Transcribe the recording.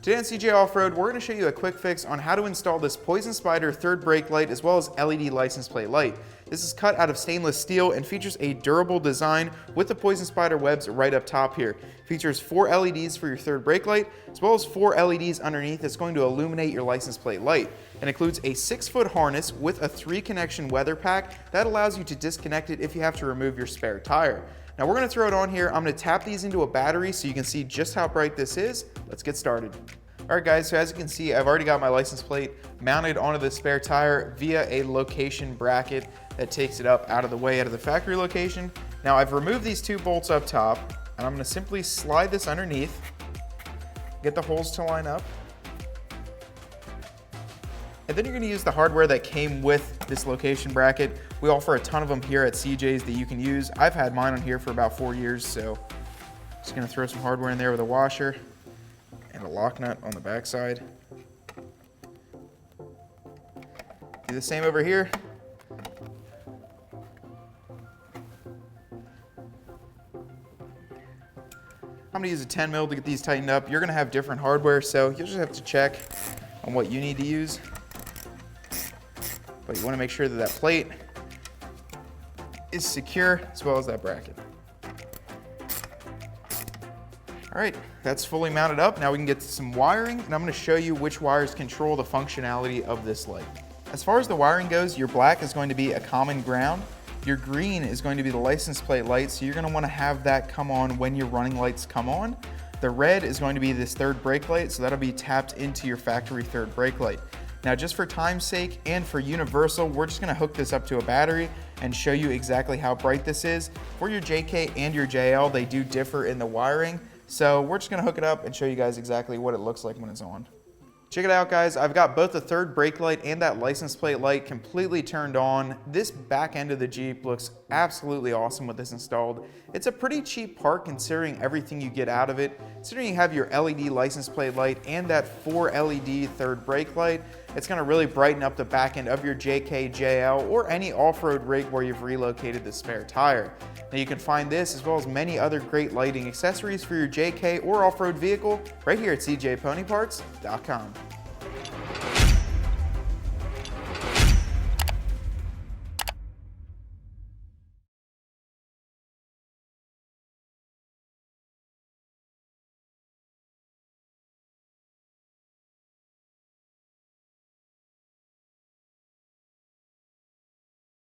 Today on CJ Off-Road, we're going to show you a quick fix on how to install this Poison Spyder third brake light as well as LED license plate light. This is cut out of stainless steel and features a durable design with the Poison Spyder webs right up top here. It features 4 LEDs for your third brake light as well as 4 LEDs underneath that's going to illuminate your license plate light. It includes a 6-foot harness with a 3-connection weather pack that allows you to disconnect it if you have to remove your spare tire. Now we're going to throw it on here. I'm going to tap these into a battery so you can see just how bright this is. Let's get started. Alright guys, so as you can see, I've already got my license plate mounted onto the spare tire via a location bracket that takes it up out of the way out of the factory location. Now I've removed these 2 bolts up top, and I'm going to simply slide this underneath, get the holes to line up, and then you're going to use the hardware that came with this location bracket. We offer a ton of them here at CJ's that you can use. I've had mine on here for about 4 years, so just going to throw some hardware in there with a washer and a lock nut on the back side. Do the same over here. I'm going to use a 10 mil to get these tightened up. You're going to have different hardware, so you'll just have to check on what you need to use. But you want to make sure that that plate is secure as well as that bracket. All right, that's fully mounted up. Now we can get to some wiring, and I'm going to show you which wires control the functionality of this light. As far as the wiring goes, your black is going to be a common ground. Your green is going to be the license plate light, so you're going to want to have that come on when your running lights come on. The red is going to be this third brake light, so that'll be tapped into your factory third brake light. Now, just for time's sake and for universal, we're just going to hook this up to a battery and show you exactly how bright this is. For your JK and your JL, they do differ in the wiring. So we're just gonna hook it up and show you guys exactly what it looks like when it's on. Check it out guys, I've got both the third brake light and that license plate light completely turned on. This back end of the Jeep looks absolutely awesome with this installed. It's a pretty cheap part considering everything you get out of it. Considering you have your LED license plate light and that 4 LED third brake light, it's gonna really brighten up the back end of your JK, JL, or any off-road rig where you've relocated the spare tire. Now you can find this as well as many other great lighting accessories for your JK or off-road vehicle right here at cjponyparts.com.